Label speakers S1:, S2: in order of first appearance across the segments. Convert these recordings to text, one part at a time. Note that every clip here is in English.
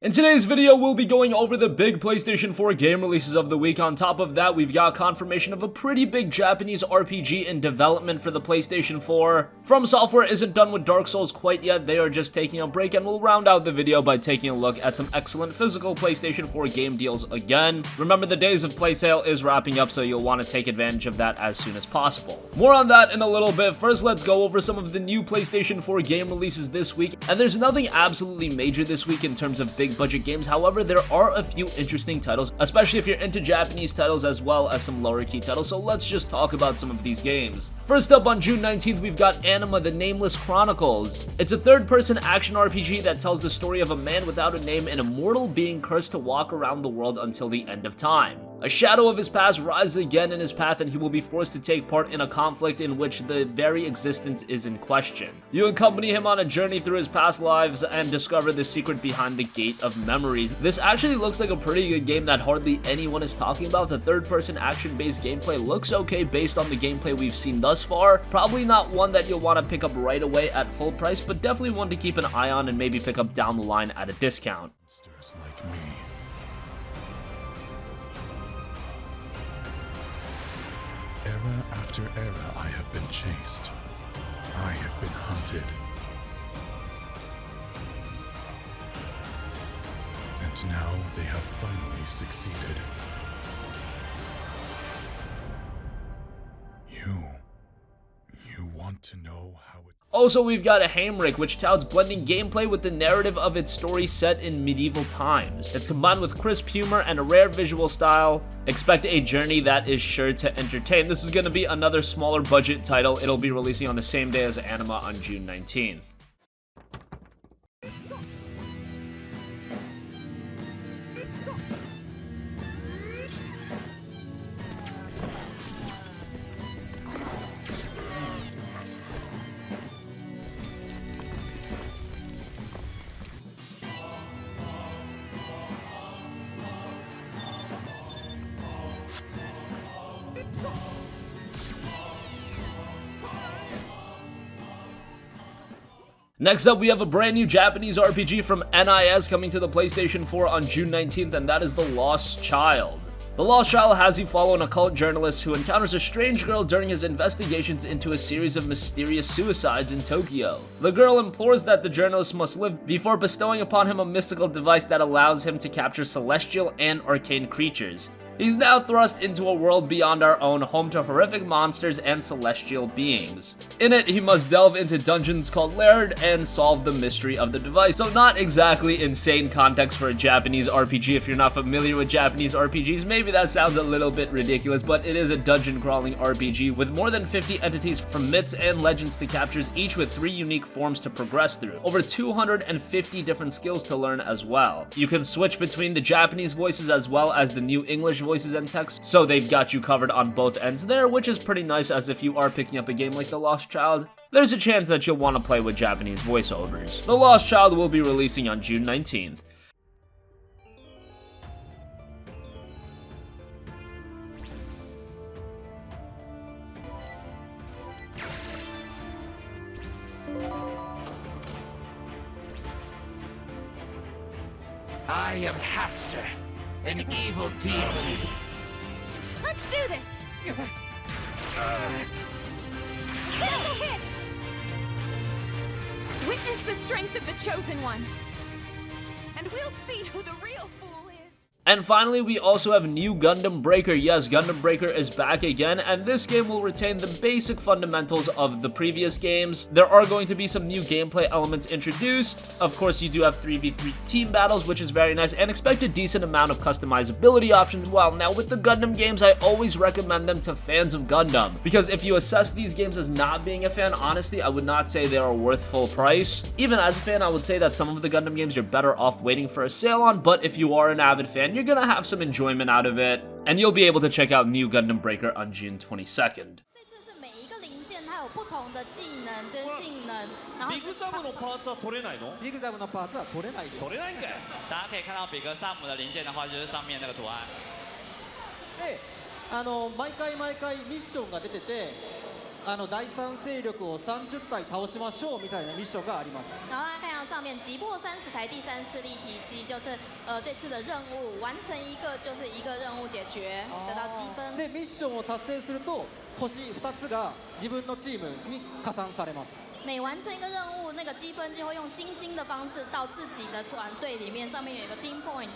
S1: In today's video, we'll be going over the big PlayStation 4 game releases of the week. On top of that, we've got confirmation of a pretty big Japanese RPG in development for the PlayStation 4. From Software isn't done with Dark Souls quite yet, they are just taking a break, and we'll round out the video by taking a look at some excellent physical PlayStation 4 game deals again. Remember, the days of play sale is wrapping up, so you'll want to take advantage of that as soon as possible. More on that in a little bit. First, let's go over some of the new PlayStation 4 game releases this week, and there's nothing absolutely major this week in terms of big budget games. However, there are a few interesting titles, especially if you're into Japanese titles as well as some lower key titles, so let's just talk about some of these games. First up, on June 19th, we've got Anima, the Nameless Chronicles. It's a third-person action RPG that tells the story of a man without a name, an immortal being cursed to walk around the world until the end of time. A shadow of his past rises again in his path, and he will be forced to take part in a conflict in which the very existence is in question. You accompany him on a journey through his past lives and discover the secret behind the Gate of Memories. This actually looks like a pretty good game that hardly anyone is talking about. The third-person action-based gameplay looks okay based on the gameplay we've seen thus far. Probably not one that you'll want to pick up right away at full price, but definitely one to keep an eye on and maybe pick up down the line at a discount.
S2: Monsters like me. Era after era, I have been chased. I have been hunted. And now they have finally succeeded. You want to know how it...
S1: Also, we've got a Haimrik, which touts blending gameplay with the narrative of its story set in medieval times. It's combined with crisp humor and a rare visual style. Expect a journey that is sure to entertain. This is going to be another smaller budget title. It'll be releasing on the same day as Anima on June 19th. Next up, we have a brand new Japanese RPG from NIS coming to the PlayStation 4 on June 19th, and that is The Lost Child. The Lost Child has you follow an occult journalist who encounters a strange girl during his investigations into a series of mysterious suicides in Tokyo. The girl implores that the journalist must live before bestowing upon him a mystical device that allows him to capture celestial and arcane creatures. He's now thrust into a world beyond our own, home to horrific monsters and celestial beings. In it, he must delve into dungeons called Laird and solve the mystery of the device. So not exactly insane context for a Japanese RPG. If you're not familiar with Japanese RPGs, maybe that sounds a little bit ridiculous, but it is a dungeon crawling RPG with more than 50 entities from myths and legends to capture, each with 3 unique forms to progress through. Over 250 different skills to learn as well. You can switch between the Japanese voices as well as the new English voices and text, so they've got you covered on both ends there, which is pretty nice, as if you are picking up a game like The Lost Child, there's a chance that you'll want to play with Japanese voiceovers. The Lost Child will be releasing on June 19th.
S3: I am Haster, an evil deity.
S4: Let's do this! Critical hit! Witness the strength of the Chosen One, and we'll see who the real fool is.
S1: And finally, we also have new Gundam Breaker. Yes, Gundam Breaker is back again, and this game will retain the basic fundamentals of the previous games. There are going to be some new gameplay elements introduced. Of course, you do have 3v3 team battles, which is very nice, and expect a decent amount of customizability options. Well, now with the Gundam games, I always recommend them to fans of Gundam, because if you assess these games as not being a fan, honestly, I would not say they are worth full price. Even as a fan, I would say that some of the Gundam games you're better off waiting for a sale on, but if you are an avid fan, you're gonna have some enjoyment out of it, and you'll be able to check out new Gundam Breaker on June 22nd.
S5: ビグザムのパーツは取れないの？ビグザムのパーツは取れないです。取れないんかい。大家可以看到比格萨姆的零件的话，就是上面那个图案。で、毎回ミッションが出てて、
S6: 第三勢力を30体倒しましょうみたいなミッションがあります。
S7: 然后大家看到上面击破30台第三势力体积，就是这次的任务完成一个就是一个任务解决，得到积分。
S6: でミッションを達成すると星2つが自分のチームに加算されます。
S7: 每完成一个任务，那个积分就会用星星的方式到自己的团队里面，上面有一个 team point。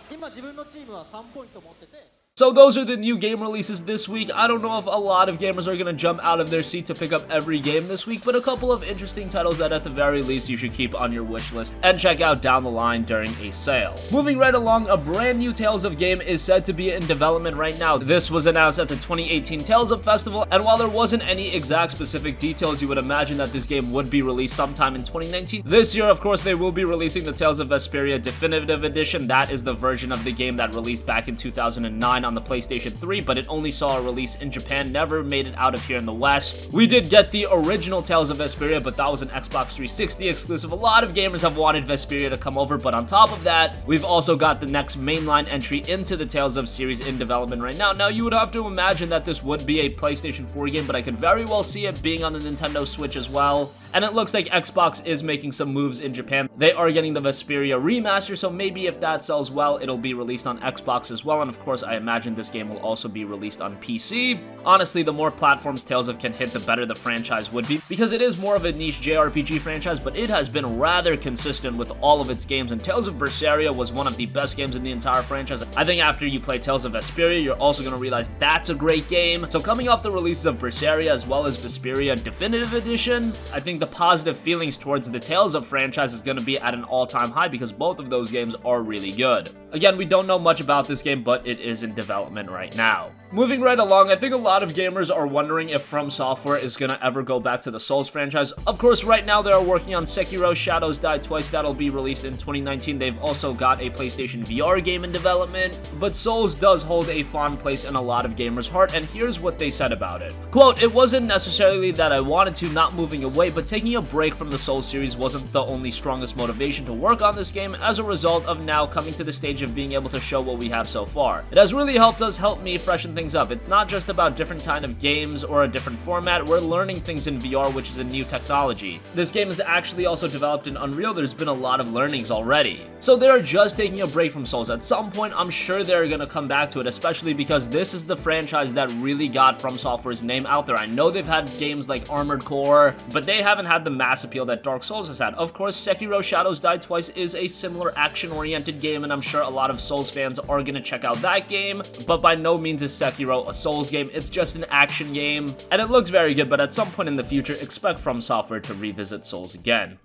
S6: 今自分のチームは3ポイント持ってて。
S1: So those are the new game releases this week. I don't know if a lot of gamers are going to jump out of their seat to pick up every game this week, but a couple of interesting titles that at the very least you should keep on your wish list and check out down the line during a sale. Moving right along, a brand new Tales of game is said to be in development right now. This was announced at the 2018 Tales of Festival, and while there wasn't any exact specific details, you would imagine that this game would be released sometime in 2019. This year, of course, they will be releasing the Tales of Vesperia Definitive Edition. That is the version of the game that released back in 2009 on the PlayStation 3, but it only saw a release in Japan, never made it out of here in the West. We did get the original Tales of Vesperia, but that was an Xbox 360 exclusive. A lot of gamers have wanted Vesperia to come over, but on top of that, we've also got the next mainline entry into the Tales of series in development right now. Now, you would have to imagine that this would be a PlayStation 4 game, but I could very well see it being on the Nintendo Switch as well. And it looks like Xbox is making some moves in Japan. They are getting the Vesperia remaster, so maybe if that sells well, it'll be released on Xbox as well. And of course, I imagine this game will also be released on PC. Honestly, the more platforms Tales of can hit, the better the franchise would be, because it is more of a niche JRPG franchise, but it has been rather consistent with all of its games, and Tales of Berseria was one of the best games in the entire franchise. I think after you play Tales of Vesperia, you're also going to realize that's a great game. So coming off the releases of Berseria as well as Vesperia Definitive Edition, I think the positive feelings towards the Tales of franchise is going to be at an all-time high, because both of those games are really good. Again, we don't know much about this game, but it is in development right now. Moving right along, I think a lot of gamers are wondering if From Software is going to ever go back to the Souls franchise. Of course, right now they are working on Sekiro Shadows Die Twice. That'll be released in 2019. They've also got a PlayStation VR game in development, but Souls does hold a fond place in a lot of gamers' heart, and here's what they said about it. Quote, "It wasn't necessarily that I wanted to, not moving away, but taking a break from the Souls series wasn't the only strongest motivation to work on this game as a result of now coming to the stage of being able to show what we have so far. It has really helped me freshen things up. It's not just about different kind of games or a different format. We're learning things in VR, which is a new technology. This game is actually also developed in Unreal. There's been a lot of learnings already. So they're just taking a break from Souls. At some point, I'm sure they're gonna come back to it, especially because this is the franchise that really got From Software's name out there. I know they've had games like Armored Core, but they haven't had the mass appeal that Dark Souls has had. Of course, Sekiro Shadows Die Twice is a similar action-oriented game, and I'm sure a lot of Souls fans are gonna check out that game, but by no means is Sekiro a Souls game. It's just an action game, and it looks very good, but at some point in the future, expect From Software to revisit Souls again.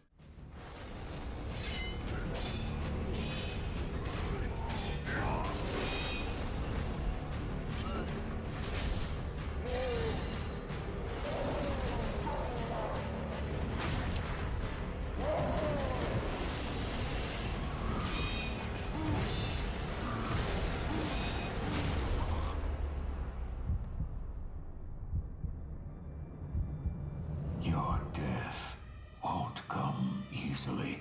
S8: Your death won't come easily.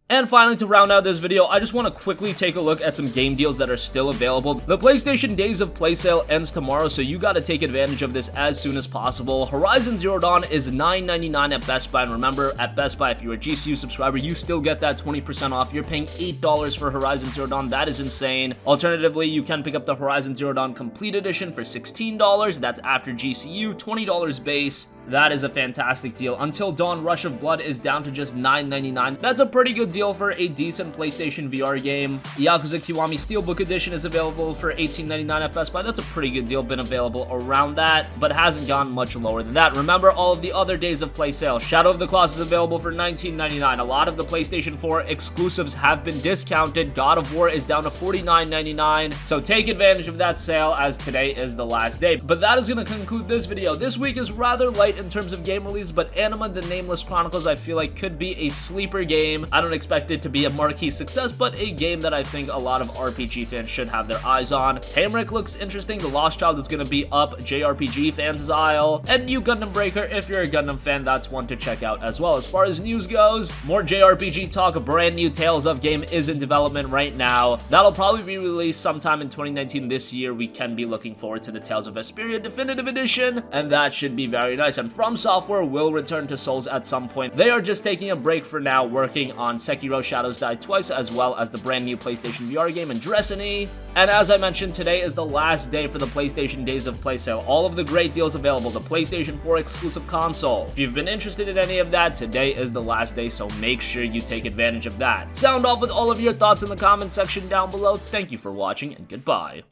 S1: And finally, to round out this video, I just want to quickly take a look at some game deals that are still available. The PlayStation Days of Play sale ends tomorrow, so you gotta take advantage of this as soon as possible. Horizon Zero Dawn is $9.99 at Best Buy, and remember, at Best Buy, if you're a GCU subscriber, you still get that 20% off. You're paying $8 for Horizon Zero Dawn. That is insane. Alternatively, you can pick up the Horizon Zero Dawn Complete Edition for $16. That's after GCU, $20 base. That is a fantastic deal. Until Dawn, Rush of Blood is down to just $9.99. That's a pretty good deal for a decent PlayStation VR game. Yakuza Kiwami Steelbook Edition is available for $18.99 at Best Buy. That's a pretty good deal, been available around that, but hasn't gone much lower than that. Remember all of the other Days of Play sales. Shadow of the Colossus is available for $19.99. A lot of the PlayStation 4 exclusives have been discounted. God of War is down to $49.99, so take advantage of that sale as today is the last day. But that is going to conclude this video. This week is rather light great in terms of game release, but Anima the Nameless Chronicles I feel like could be a sleeper game. I don't expect it to be a marquee success, but a game that I think a lot of RPG fans should have their eyes on. Haimrik looks interesting. The Lost Child is going to be up JRPG fans' aisle. And new Gundam Breaker, if you're a Gundam fan, that's one to check out as well. As far as news goes, more JRPG talk. A brand new Tales of game is in development right now. That'll probably be released sometime in 2019 this year. We can be looking forward to the Tales of Vesperia Definitive Edition, and that should be very nice. And From Software will return to Souls at some point. They are just taking a break for now, working on Sekiro Shadows Die Twice, as well as the brand new PlayStation VR game Destiny. And as I mentioned, today is the last day for the PlayStation Days of Play sale. All of the great deals available, the PlayStation 4 exclusive console. If you've been interested in any of that, today is the last day, so make sure you take advantage of that. Sound off with all of your thoughts in the comment section down below. Thank you for watching, and goodbye.